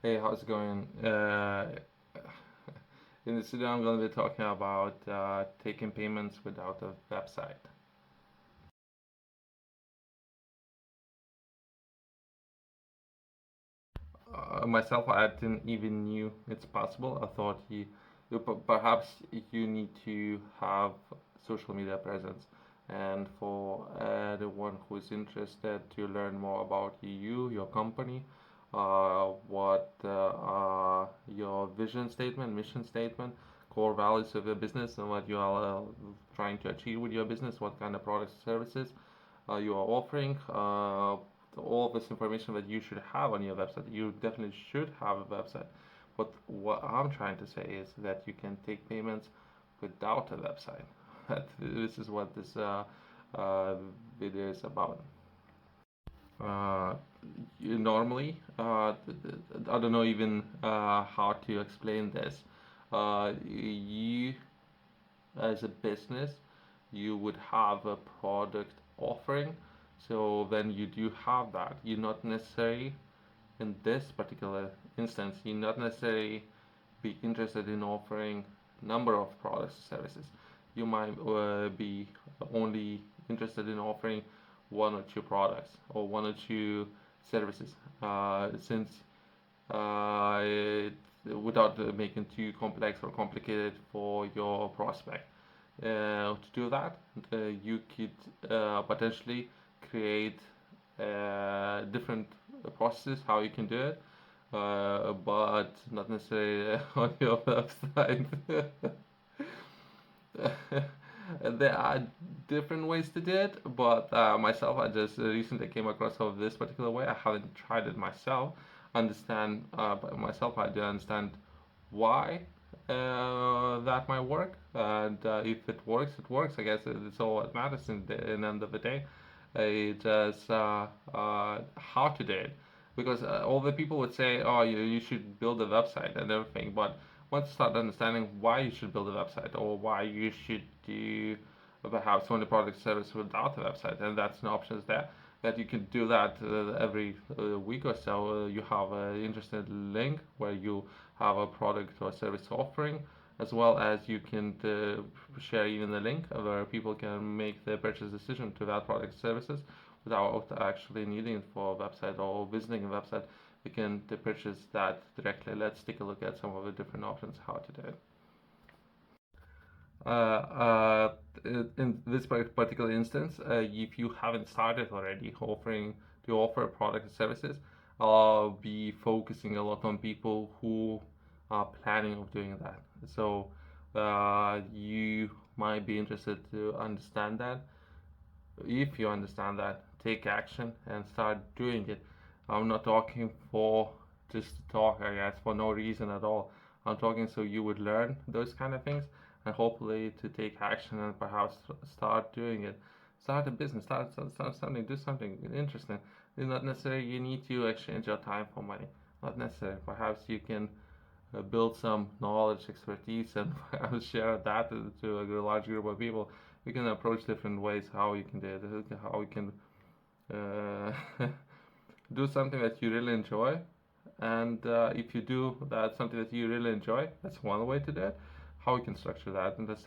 Hey, how's it going? In this video, I'm going to be talking about taking payments without a website. Myself, I didn't even knew it's possible. I thought perhaps you need to have social media presence. And for anyone who is interested to learn more about you, your company, what your vision statement, mission statement, core values of your business, and what you are trying to achieve with your business, what kind of products and services you are offering. All this information that you should have on your website. You definitely should have a website. But what I'm trying to say is that you can take payments without a website. This is what this uh, video is about. Uh, Normally, I don't know even how to explain this. You, as a business, you would have a product offering. So when you do have that, you're not necessarily, in this particular instance, you're not necessarily be interested in offering number of products or services. You might be only interested in offering one or two products or one or two services. Since it, without making too complex or complicated for your prospect. To do that, you could potentially create different processes how you can do it, but not necessarily on your website. There are different ways to do it, but myself, I just recently came across of this particular way. I haven't tried it myself. Understand, but myself, I do understand why that might work, and if it works, it works. I guess it's all that matters in the end of the day. It's just how to do it, because all the people would say, "Oh, you should build a website and everything," but once you start understanding why you should build a website or why you should do perhaps one product service without a website, and that's an option there that you can do that every week or so. You have an interesting link where you have a product or service offering, as well as you can share even the link where people can make their purchase decision to that product services without actually needing it for a website or visiting a website. You can purchase that directly. Let's take a look at some of the different options how to do it. Uh, uh, in this particular instance, if you haven't started already offering to offer product and services, I'll be focusing a lot on people who are planning of doing that. So you might be interested to understand that. If you understand that, take action and start doing it. I'm not talking for just to talk, I guess, for no reason at all. I'm talking so you would learn those kind of things and hopefully to take action and perhaps start doing it. Start a business, start something, do something interesting. It's not necessarily you need to exchange your time for money. Not necessarily. Perhaps you can build some knowledge, expertise, and share that to a large group of people. We can approach different ways how you can do it, how you can uh, do something that you really enjoy. And if you do that something that you really enjoy, that's one way to do it. How we can structure that, and that's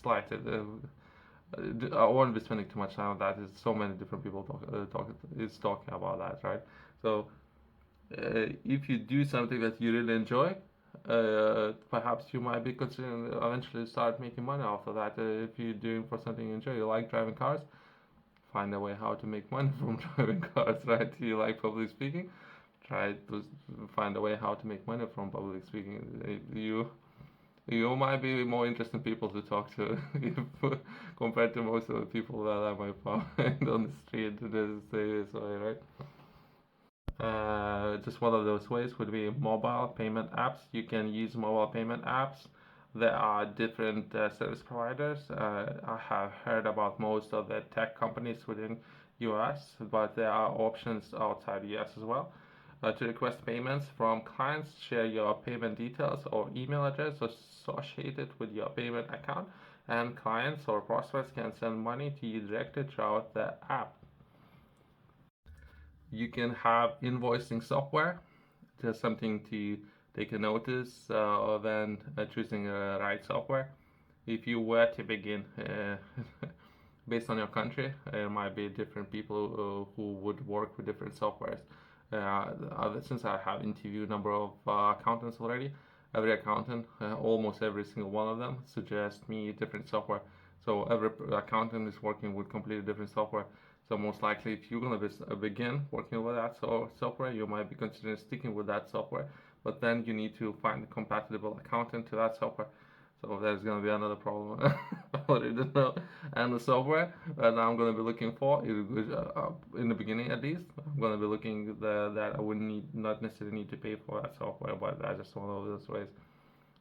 like I won't be spending too much time on that. There's so many different people talking about that, right? So if you do something that you really enjoy, perhaps you might be considering eventually start making money off of that. If you're doing for something you enjoy, you like driving cars, find a way how to make money from driving cars, right? You like public speaking, try to find a way how to make money from public speaking. You might be more interesting people to talk to compared to most of the people that I might find on the street. This way, right? Just one of those ways would be mobile payment apps. You can use mobile payment apps. There are different service providers. I have heard about most of the tech companies within US, but there are options outside US as well. To request payments from clients, share your payment details or email address associated with your payment account, and clients or prospects can send money to you directly throughout the app. You can have invoicing software. just something to take a notice when choosing the right software. If you were to begin based on your country, there might be different people who would work with different softwares. Since I have interviewed a number of accountants already, every accountant, almost every single one of them, suggests me different software. So every accountant is working with completely different software. So most likely, if you're gonna begin working with that software, you might be considering sticking with that software. But then you need to find a compatible accountant to that software. So there's gonna be another problem. I already know. And the software that I'm gonna be looking for in the beginning at least, I'm gonna be looking that I would not necessarily need to pay for that software, but that's just one of those ways.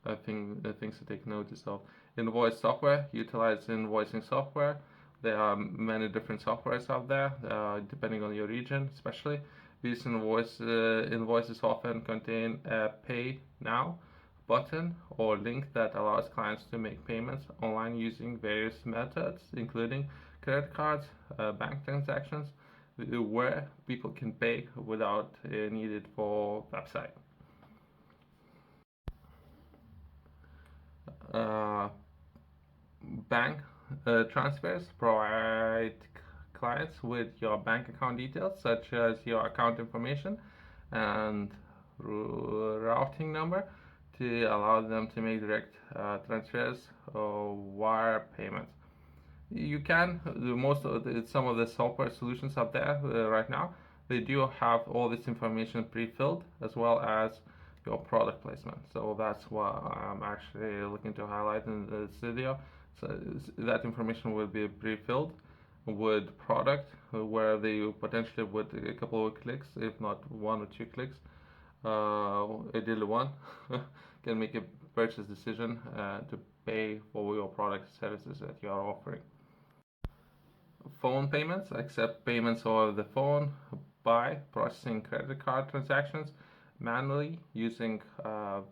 I think the things to take notice of. Invoice software, utilize invoicing software. There are many different softwares out there, depending on your region, especially. These invoices often contain a pay now button or link that allows clients to make payments online using various methods, including credit cards, bank transactions, where people can pay without needed for website. Uh, Bank transfers provide clients with your bank account details, such as your account information and routing number, to allow them to make direct transfers or wire payments. You can some of the software solutions out there right now. They do have all this information pre-filled as well as your product placement. So that's what I'm actually looking to highlight in this video. So that information will be pre-filled with product, where they potentially with a couple of clicks, if not one or two clicks, ideally one, can make a purchase decision to pay for your product services that you are offering. Phone payments, accept payments over the phone by processing credit card transactions manually using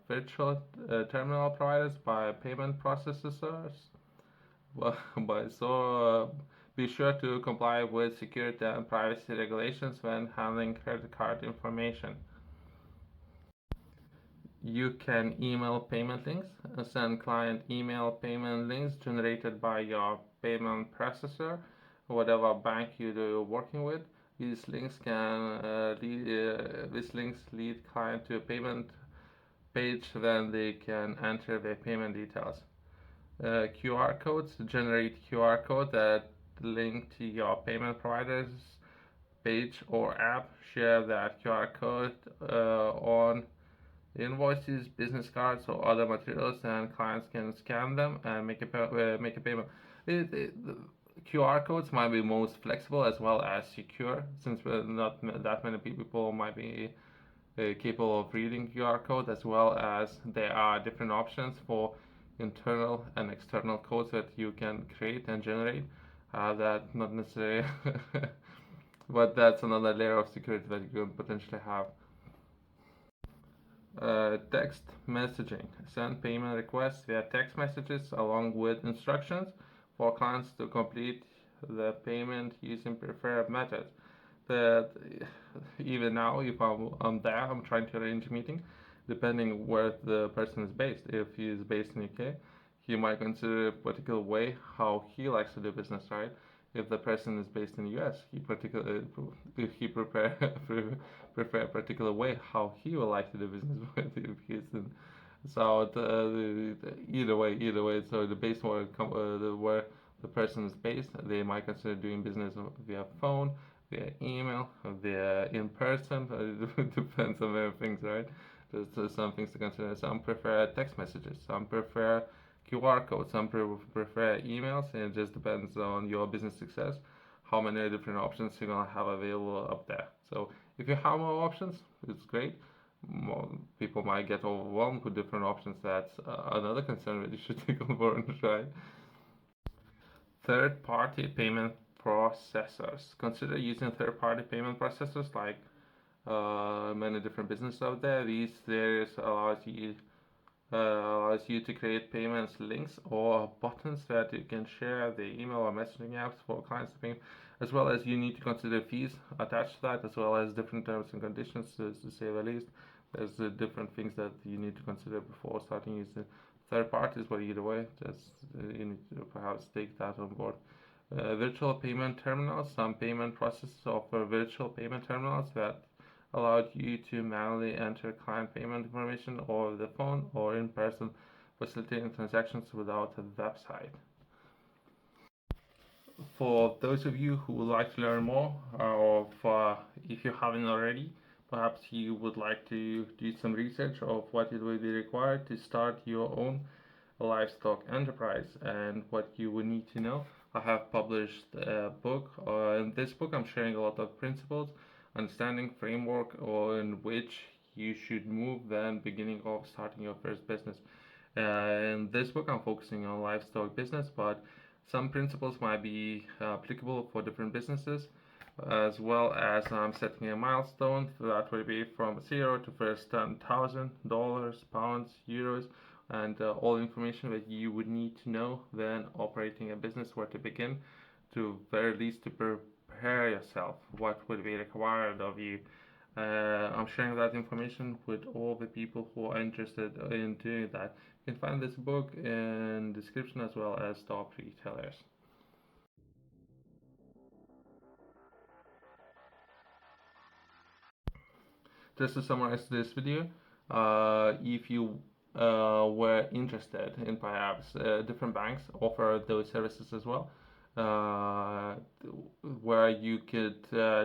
virtual terminal providers by payment processors. But be sure to comply with security and privacy regulations when handling credit card information. You can email payment links, send client email payment links generated by your payment processor, whatever bank you're working with. These links lead client to a payment page, then they can enter their payment details. QR codes, generate QR code that link to your payment provider's page or app. Share that QR code on invoices, business cards, or other materials, and clients can scan them and make a payment. The QR codes might be most flexible as well as secure, since not that many people might be capable of reading QR code, as well as there are different options for internal and external codes that you can create and generate. That not necessarily, but that's another layer of security that you can potentially have. Text messaging. Send payment requests via text messages along with instructions for clients to complete the payment using preferred methods. But even now, if I'm there, I'm trying to arrange a meeting, depending where the person is based. If he is based in UK, he might consider a particular way how he likes to do business, right? If the person is based in the US, if he prefer a particular way how he would like to do business with if he's in. So either way. So the base where the person is based, they might consider doing business via phone, via email, via in person. It depends on many things, right? There's some things to consider. Some prefer text messages. Some prefer QR codes. Some prefer emails. And it just depends on your business success, how many different options you're gonna have available up there. So if you have more options, it's great. More people might get overwhelmed with different options. That's another concern that you should take on board and try. Third-party payment processors. Consider using third-party payment processors like many different businesses out there. These there's allows you to create payments links or buttons that you can share the email or messaging apps for clients to pay, as well as you need to consider fees attached to that, as well as different terms and conditions to say the least. There's different things that you need to consider before starting using third parties, but either way, just you need to perhaps take that on board. Virtual payment terminals. Some payment processors offer virtual payment terminals that allowed you to manually enter client payment information over the phone or in person, facilitating transactions without a website. For those of you who would like to learn more, or if you haven't already, perhaps you would like to do some research of what it will be required to start your own livestock enterprise and what you would need to know. I have published a book. In this book, I'm sharing a lot of principles, understanding framework in which you should move when beginning of starting your first business. In this book, I'm focusing on livestock business, but some principles might be applicable for different businesses, as well as I'm setting a milestone that will be from zero to first $10,000, pounds, euros, and all information that you would need to know when operating a business, where to begin, to very least to prepare yourself, what would be required of you. I'm sharing that information with all the people who are interested in doing that. You can find this book in the description as well as top retailers. Just to summarize this video, if you were interested in perhaps different banks offer those services as well, uh, where you could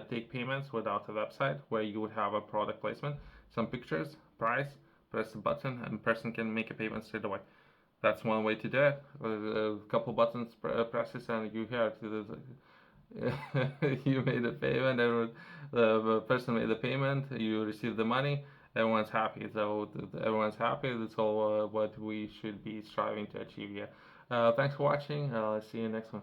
take payments without a website, where you would have a product placement, some pictures, price, press a button, and person can make a payment straight away. That's one way to do it. A couple buttons presses and you hear you made a payment. The person made the payment. You receive the money. Everyone's happy. So everyone's happy. That's all what we should be striving to achieve here. Thanks for watching. I'll see you next one.